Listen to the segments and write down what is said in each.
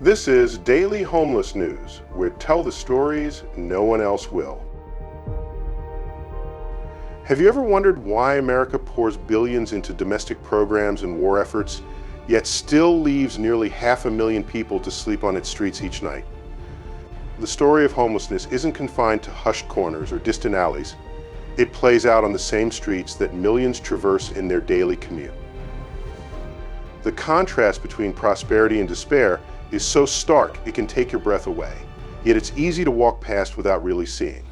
This is Daily Homeless News, where tell the stories no one else will. Have you ever wondered why America pours billions into domestic programs and war efforts, yet still leaves nearly 500,000 people to sleep on its streets each night? The story of homelessness isn't confined to hushed corners or distant alleys. It plays out on the same streets that millions traverse in their daily commute. The contrast between prosperity and despair is so stark it can take your breath away, yet it's easy to walk past without really seeing.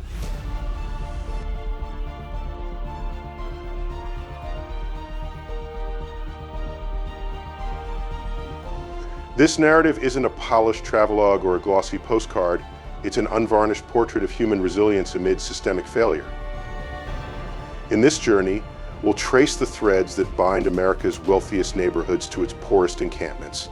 This narrative isn't a polished travelogue or a glossy postcard. It's an unvarnished portrait of human resilience amid systemic failure. In this journey, we'll trace the threads that bind America's wealthiest neighborhoods to its poorest encampments,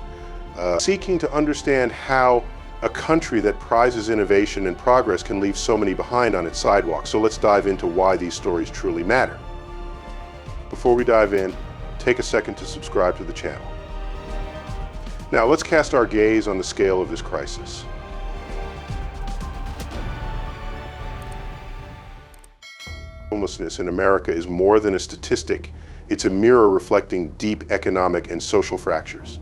seeking to understand how a country that prizes innovation and progress can leave so many behind on its sidewalks. So let's dive into why these stories truly matter. Before we dive in, take a second to subscribe to the channel. Now let's cast our gaze on the scale of this crisis. Homelessness in America is more than a statistic. It's a mirror reflecting deep economic and social fractures.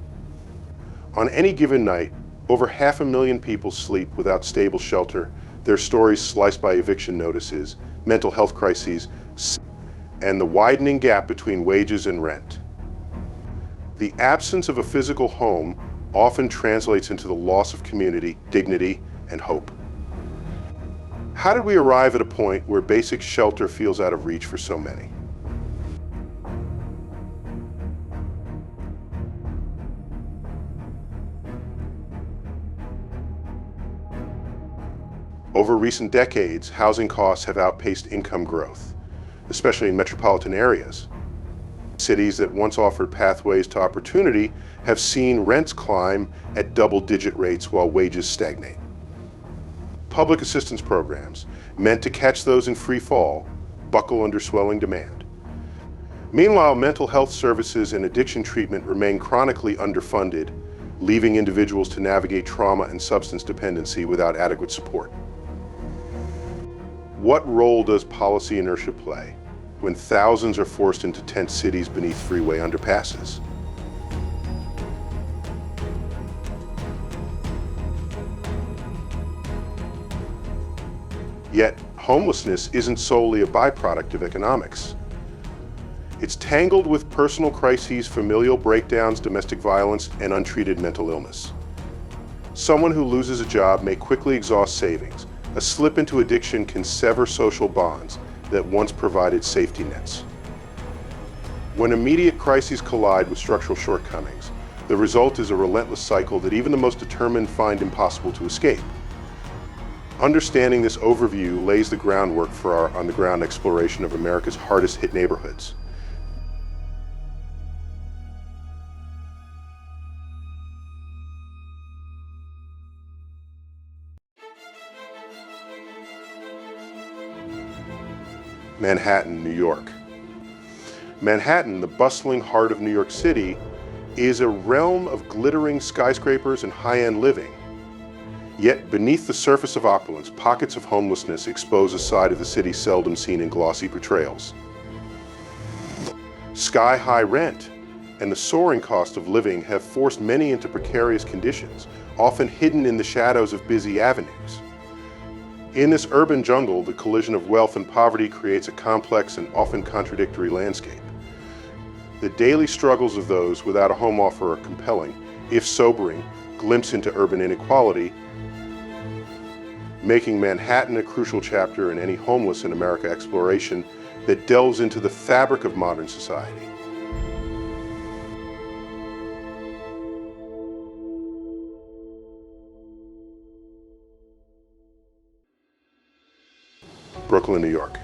On any given night, over 500,000 people sleep without stable shelter, their stories sliced by eviction notices, mental health crises, and the widening gap between wages and rent. The absence of a physical home often translates into the loss of community, dignity, and hope. How did we arrive at a point where basic shelter feels out of reach for so many? Over recent decades, housing costs have outpaced income growth, especially in metropolitan areas. Cities that once offered pathways to opportunity have seen rents climb at double-digit rates while wages stagnate. Public assistance programs, meant to catch those in free fall, buckle under swelling demand. Meanwhile, mental health services and addiction treatment remain chronically underfunded, leaving individuals to navigate trauma and substance dependency without adequate support. What role does policy inertia play when thousands are forced into tent cities beneath freeway underpasses? Yet, homelessness isn't solely a byproduct of economics. It's tangled with personal crises, familial breakdowns, domestic violence, and untreated mental illness. Someone who loses a job may quickly exhaust savings. A slip into addiction can sever social bonds that once provided safety nets. When immediate crises collide with structural shortcomings, the result is a relentless cycle that even the most determined find impossible to escape. Understanding this overview lays the groundwork for our on-the-ground exploration of America's hardest hit neighborhoods. Manhattan, New York. Manhattan, the bustling heart of New York City, is a realm of glittering skyscrapers and high-end living. Yet beneath the surface of opulence, pockets of homelessness expose a side of the city seldom seen in glossy portrayals. Sky-high rent and the soaring cost of living have forced many into precarious conditions, often hidden in the shadows of busy avenues. In this urban jungle, the collision of wealth and poverty creates a complex and often contradictory landscape. The daily struggles of those without a home offer are compelling, if sobering, glimpse into urban inequality, making Manhattan a crucial chapter in any Homeless in America exploration that delves into the fabric of modern society. Brooklyn, New York.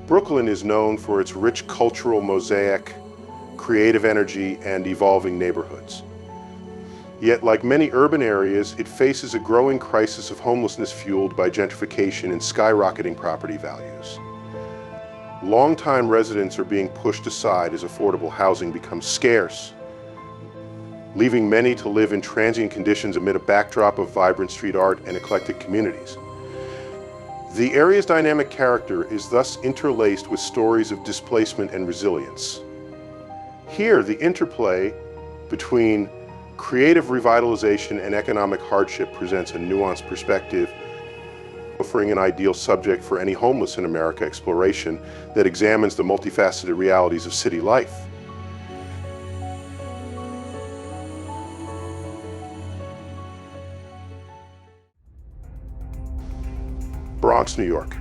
Brooklyn is known for its rich cultural mosaic, creative energy, and evolving neighborhoods. Yet, like many urban areas, it faces a growing crisis of homelessness fueled by gentrification and skyrocketing property values. Longtime residents are being pushed aside as affordable housing becomes scarce. leaving many to live in transient conditions amid a backdrop of vibrant street art and eclectic communities. The area's dynamic character is thus interlaced with stories of displacement and resilience. Here, the interplay between creative revitalization and economic hardship presents a nuanced perspective, offering an ideal subject for any Homeless in America exploration that examines the multifaceted realities of city life. Bronx, New York.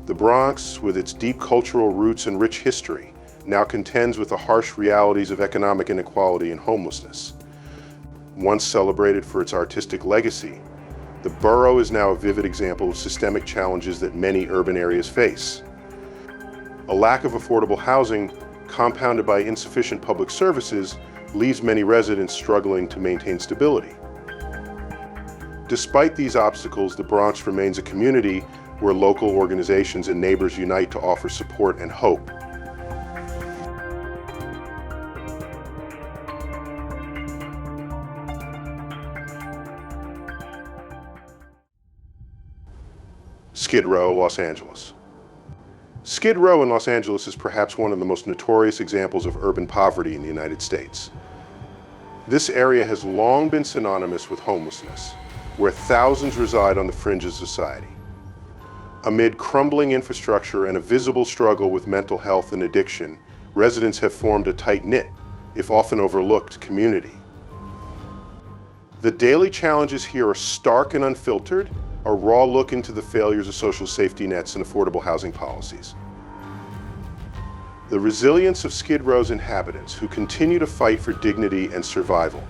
The Bronx, with its deep cultural roots and rich history, now contends with the harsh realities of economic inequality and homelessness. Once celebrated for its artistic legacy, the borough is now a vivid example of systemic challenges that many urban areas face. A lack of affordable housing, compounded by insufficient public services, leaves many residents struggling to maintain stability. Despite these obstacles, the Bronx remains a community where local organizations and neighbors unite to offer support and hope. Skid Row, Los Angeles. Skid Row in Los Angeles is perhaps one of the most notorious examples of urban poverty in the United States. This area has long been synonymous with homelessness, where thousands reside on the fringe of society. Amid crumbling infrastructure and a visible struggle with mental health and addiction, residents have formed a tight-knit, if often overlooked, community. The daily challenges here are stark and unfiltered, a raw look into the failures of social safety nets and affordable housing policies. The resilience of Skid Row's inhabitants, who continue to fight for dignity and survival,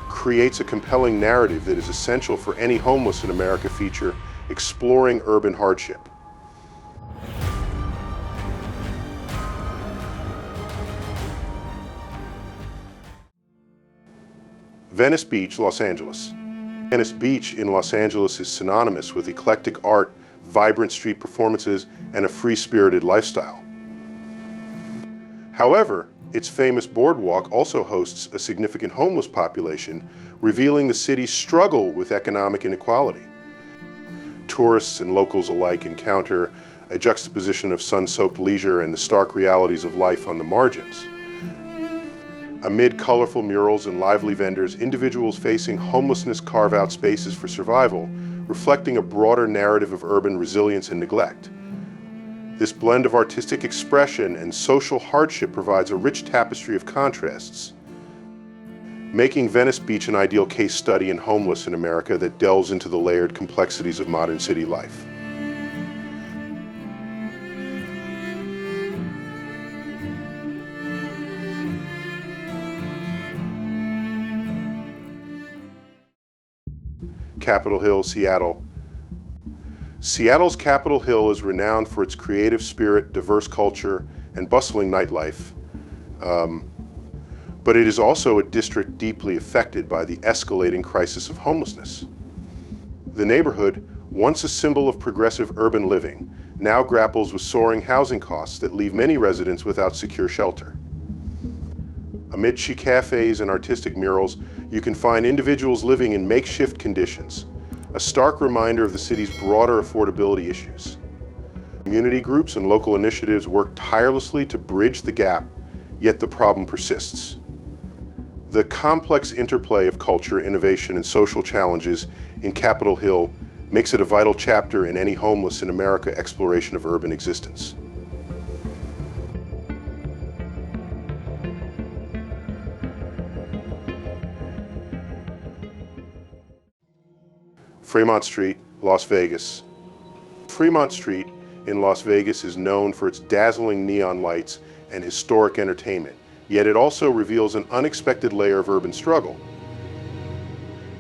creates a compelling narrative that is essential for any Homeless in America feature exploring urban hardship. Venice Beach, Los Angeles. Venice Beach in Los Angeles is synonymous with eclectic art, vibrant street performances, and a free-spirited lifestyle. However, its famous boardwalk also hosts a significant homeless population, revealing the city's struggle with economic inequality. Tourists and locals alike encounter a juxtaposition of sun-soaked leisure and the stark realities of life on the margins. Amid colorful murals and lively vendors, individuals facing homelessness carve out spaces for survival, reflecting a broader narrative of urban resilience and neglect. This blend of artistic expression and social hardship provides a rich tapestry of contrasts, making Venice Beach an ideal case study in Homeless in America that delves into the layered complexities of modern city life. Capitol Hill, Seattle. Seattle's Capitol Hill is renowned for its creative spirit, diverse culture, and bustling nightlife. But it is also a district deeply affected by the escalating crisis of homelessness. The neighborhood, once a symbol of progressive urban living, now grapples with soaring housing costs that leave many residents without secure shelter. Amid chic cafes and artistic murals, you can find individuals living in makeshift conditions, a stark reminder of the city's broader affordability issues. Community groups and local initiatives work tirelessly to bridge the gap, yet the problem persists. The complex interplay of culture, innovation, and social challenges in Capitol Hill makes it a vital chapter in any Homeless in America exploration of urban existence. Fremont Street, Las Vegas. Fremont Street in Las Vegas is known for its dazzling neon lights and historic entertainment, yet it also reveals an unexpected layer of urban struggle.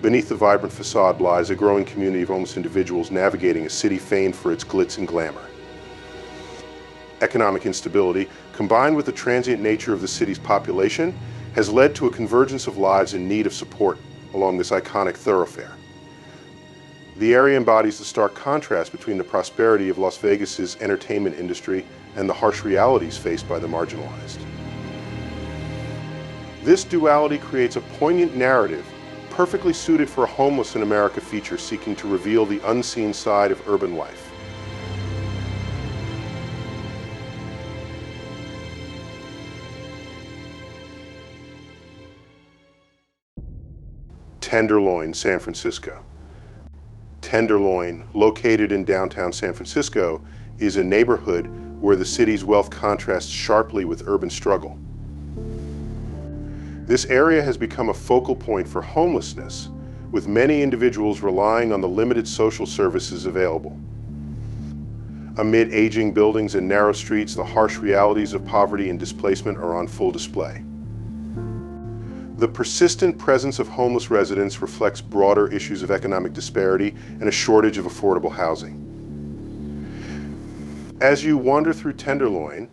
Beneath the vibrant facade lies a growing community of homeless individuals navigating a city famed for its glitz and glamour. Economic instability, combined with the transient nature of the city's population, has led to a convergence of lives in need of support along this iconic thoroughfare. The area embodies the stark contrast between the prosperity of Las Vegas's entertainment industry and the harsh realities faced by the marginalized. This duality creates a poignant narrative perfectly suited for a Homeless in America feature seeking to reveal the unseen side of urban life. Tenderloin, San Francisco. Tenderloin, located in downtown San Francisco, is a neighborhood where the city's wealth contrasts sharply with urban struggle. This area has become a focal point for homelessness, with many individuals relying on the limited social services available. Amid aging buildings and narrow streets, the harsh realities of poverty and displacement are on full display. The persistent presence of homeless residents reflects broader issues of economic disparity and a shortage of affordable housing. As you wander through Tenderloin,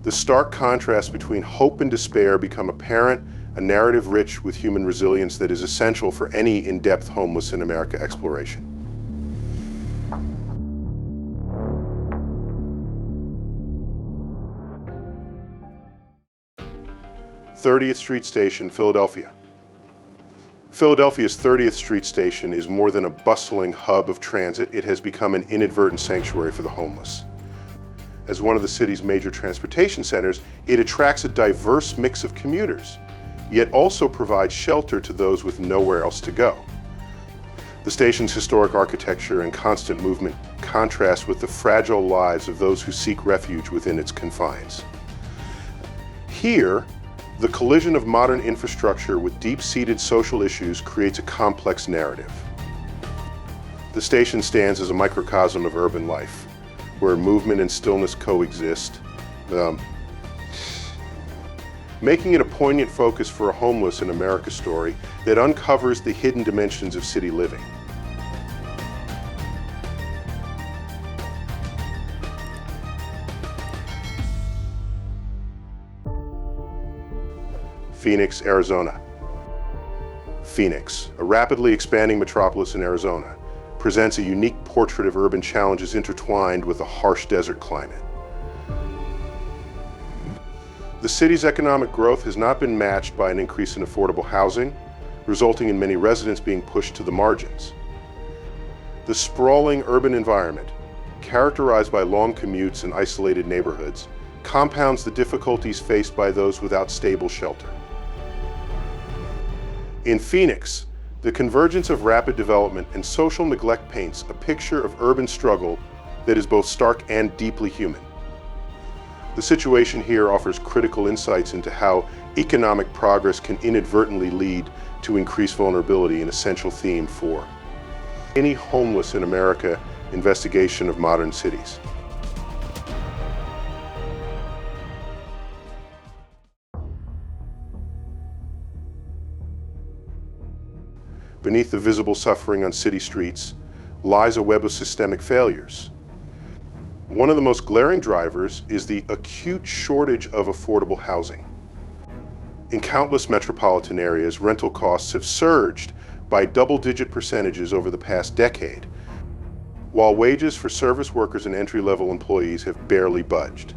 the stark contrast between hope and despair become apparent, a narrative rich with human resilience that is essential for any in-depth Homeless in America exploration. Thirtieth Street Station, Philadelphia. Philadelphia's 30th Street Station is more than a bustling hub of transit. It has become an inadvertent sanctuary for the homeless. As one of the city's major transportation centers, it attracts a diverse mix of commuters, yet also provides shelter to those with nowhere else to go. The station's historic architecture and constant movement contrast with the fragile lives of those who seek refuge within its confines. Here, the collision of modern infrastructure with deep-seated social issues creates a complex narrative. The station stands as a microcosm of urban life, where movement and stillness coexist, making it a poignant focus for a Homeless in America story that uncovers the hidden dimensions of city living. Phoenix, Arizona. Phoenix, a rapidly expanding metropolis in Arizona, presents a unique portrait of urban challenges intertwined with a harsh desert climate. The city's economic growth has not been matched by an increase in affordable housing, resulting in many residents being pushed to the margins. The sprawling urban environment, characterized by long commutes and isolated neighborhoods, compounds the difficulties faced by those without stable shelter. In Phoenix, the convergence of rapid development and social neglect paints a picture of urban struggle that is both stark and deeply human. The situation here offers critical insights into how economic progress can inadvertently lead to increased vulnerability, an essential theme for any Homeless in America investigation of modern cities. Beneath the visible suffering on city streets lies a web of systemic failures. One of the most glaring drivers is the acute shortage of affordable housing. In countless metropolitan areas, rental costs have surged by double-digit percentages over the past decade, while wages for service workers and entry-level employees have barely budged.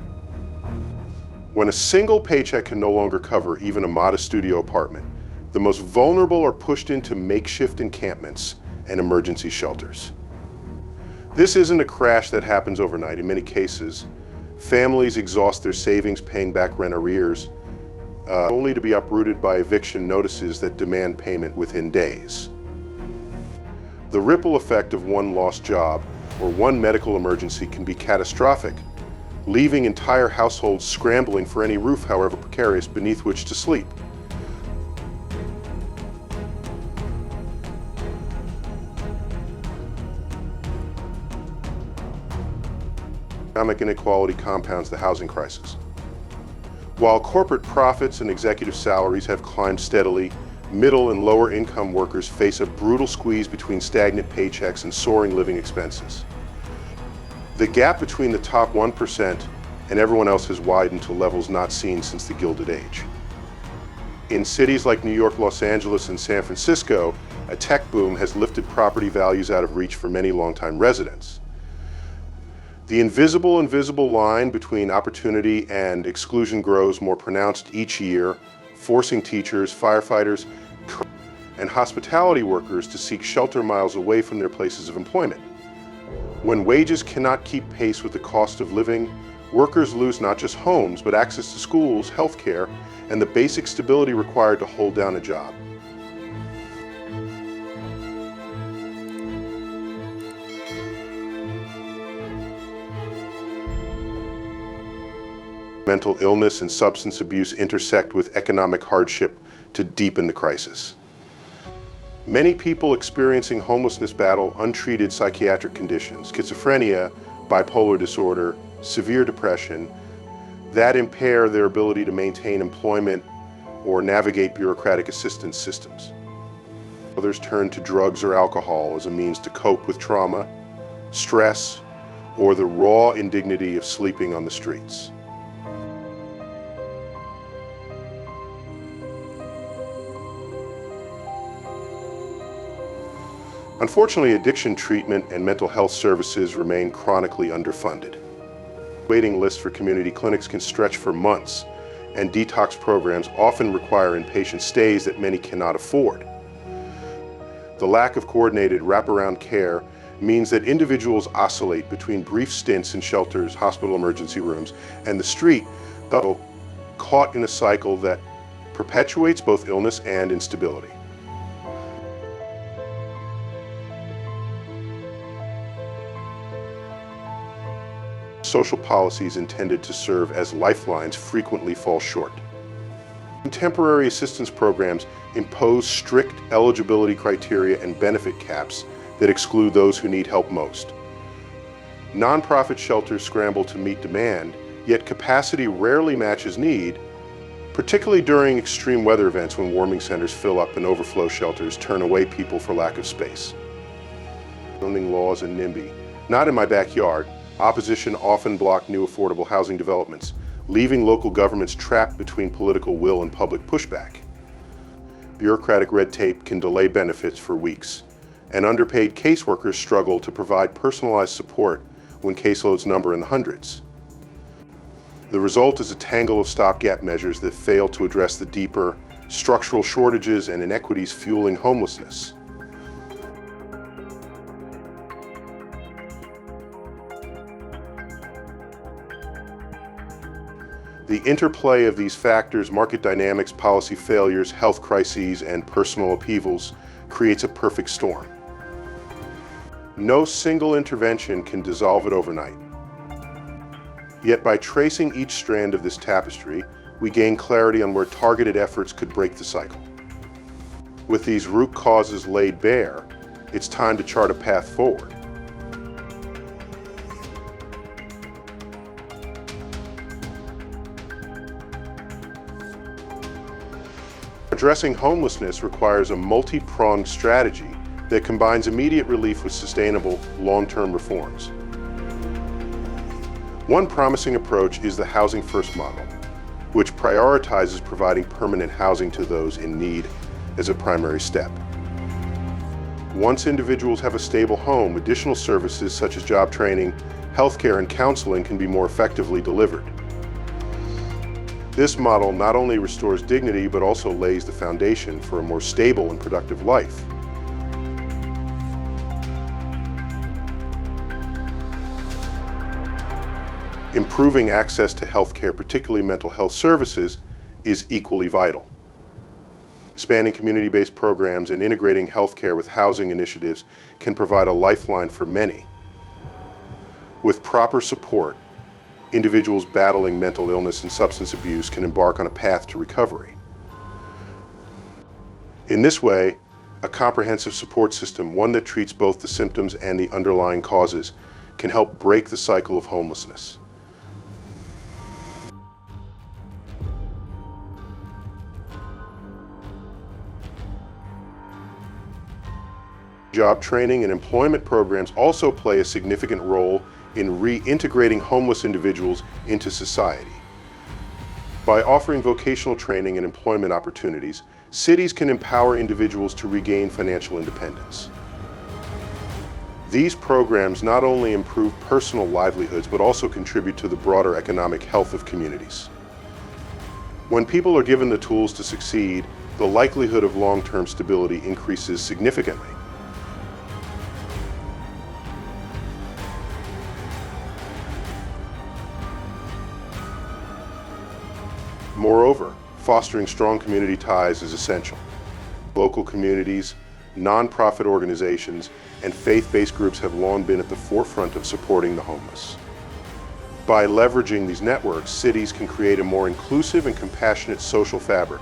When a single paycheck can no longer cover even a modest studio apartment, the most vulnerable are pushed into makeshift encampments and emergency shelters. This isn't a crash that happens overnight. In many cases, families exhaust their savings paying back rent arrears, only to be uprooted by eviction notices that demand payment within days. The ripple effect of one lost job or one medical emergency can be catastrophic, leaving entire households scrambling for any roof, however precarious, beneath which to sleep. Economic inequality compounds the housing crisis. While corporate profits and executive salaries have climbed steadily, middle and lower income workers face a brutal squeeze between stagnant paychecks and soaring living expenses. The gap between the top 1% and everyone else has widened to levels not seen since the Gilded Age. In cities like New York, Los Angeles, and San Francisco, a tech boom has lifted property values out of reach for many longtime residents. The invisible line between opportunity and exclusion grows more pronounced each year, forcing teachers, firefighters, and hospitality workers to seek shelter miles away from their places of employment. When wages cannot keep pace with the cost of living, workers lose not just homes, but access to schools, healthcare, and the basic stability required to hold down a job. Mental illness and substance abuse intersect with economic hardship to deepen the crisis. Many people experiencing homelessness battle untreated psychiatric conditions, schizophrenia, bipolar disorder, severe depression, that impair their ability to maintain employment or navigate bureaucratic assistance systems. Others turn to drugs or alcohol as a means to cope with trauma, stress, or the raw indignity of sleeping on the streets. Unfortunately, addiction treatment and mental health services remain chronically underfunded. Waiting lists for community clinics can stretch for months, and detox programs often require inpatient stays that many cannot afford. The lack of coordinated wraparound care means that individuals oscillate between brief stints in shelters, hospital emergency rooms, and the street, though caught in a cycle that perpetuates both illness and instability. Social policies intended to serve as lifelines frequently fall short. Contemporary assistance programs impose strict eligibility criteria and benefit caps that exclude those who need help most. Nonprofit shelters scramble to meet demand, yet capacity rarely matches need, particularly during extreme weather events when warming centers fill up and overflow shelters turn away people for lack of space. Zoning laws and NIMBY. Not in my backyard. Opposition often block new affordable housing developments, leaving local governments trapped between political will and public pushback. Bureaucratic red tape can delay benefits for weeks, and underpaid caseworkers struggle to provide personalized support when caseloads number in the hundreds. The result is a tangle of stopgap measures that fail to address the deeper structural shortages and inequities fueling homelessness. The interplay of these factors, market dynamics, policy failures, health crises, and personal upheavals creates a perfect storm. No single intervention can dissolve it overnight. Yet by tracing each strand of this tapestry, we gain clarity on where targeted efforts could break the cycle. With these root causes laid bare, it's time to chart a path forward. Addressing homelessness requires a multi-pronged strategy that combines immediate relief with sustainable, long-term reforms. One promising approach is the Housing First model, which prioritizes providing permanent housing to those in need as a primary step. Once individuals have a stable home, additional services such as job training, healthcare, and counseling can be more effectively delivered. This model not only restores dignity, but also lays the foundation for a more stable and productive life. Improving access to healthcare, particularly mental health services, is equally vital. Expanding community-based programs and integrating healthcare with housing initiatives can provide a lifeline for many. With proper support, individuals battling mental illness and substance abuse can embark on a path to recovery. In this way, a comprehensive support system, one that treats both the symptoms and the underlying causes, can help break the cycle of homelessness. Job training and employment programs also play a significant role in reintegrating homeless individuals into society. By offering vocational training and employment opportunities, cities can empower individuals to regain financial independence. These programs not only improve personal livelihoods, but also contribute to the broader economic health of communities. When people are given the tools to succeed, the likelihood of long-term stability increases significantly. Moreover, fostering strong community ties is essential. Local communities, nonprofit organizations, and faith-based groups have long been at the forefront of supporting the homeless. By leveraging these networks, cities can create a more inclusive and compassionate social fabric.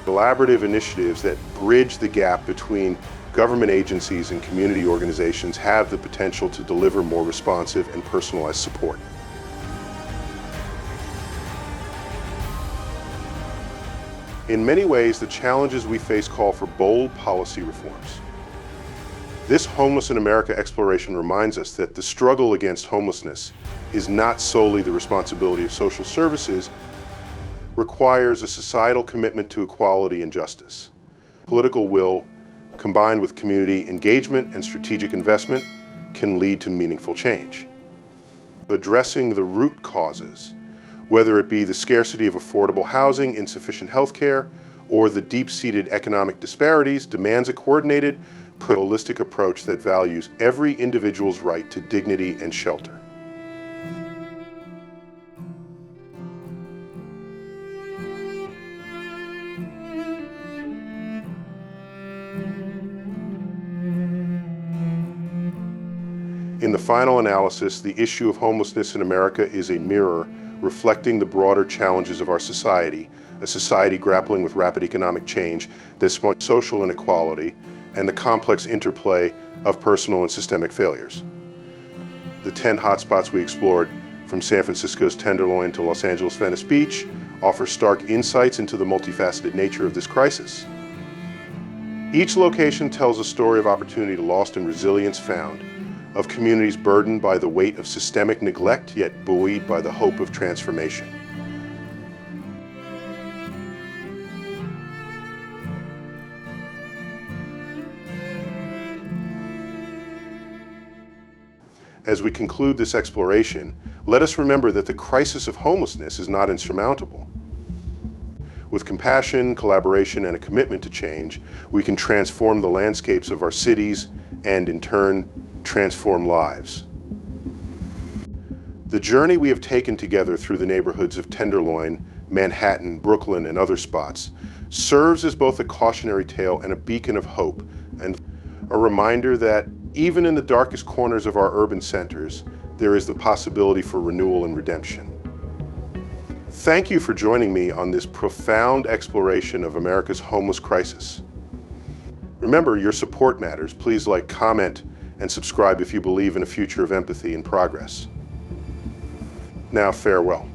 Collaborative initiatives that bridge the gap between government agencies and community organizations have the potential to deliver more responsive and personalized support. In many ways, the challenges we face call for bold policy reforms. This Homeless in America exploration reminds us that the struggle against homelessness is not solely the responsibility of social services, requires a societal commitment to equality and justice. Political will, combined with community engagement and strategic investment, can lead to meaningful change. Addressing the root causes, whether it be the scarcity of affordable housing, insufficient health care, or the deep-seated economic disparities, demands a coordinated, holistic approach that values every individual's right to dignity and shelter. In the final analysis, the issue of homelessness in America is a mirror reflecting the broader challenges of our society, a society grappling with rapid economic change, this social inequality, and the complex interplay of personal and systemic failures. The 10 hotspots we explored, from San Francisco's Tenderloin to Los Angeles' Venice Beach, offer stark insights into the multifaceted nature of this crisis. Each location tells a story of opportunity lost and resilience found, of communities burdened by the weight of systemic neglect, yet buoyed by the hope of transformation. As we conclude this exploration, let us remember that the crisis of homelessness is not insurmountable. With compassion, collaboration, and a commitment to change, we can transform the landscapes of our cities and, in turn, transform lives. The journey we have taken together through the neighborhoods of Tenderloin, Manhattan, Brooklyn, and other spots serves as both a cautionary tale and a beacon of hope, and a reminder that even in the darkest corners of our urban centers, there is the possibility for renewal and redemption. Thank you for joining me on this profound exploration of America's homeless crisis. Remember, your support matters. Please like, comment, and subscribe if you believe in a future of empathy and progress. Now, farewell.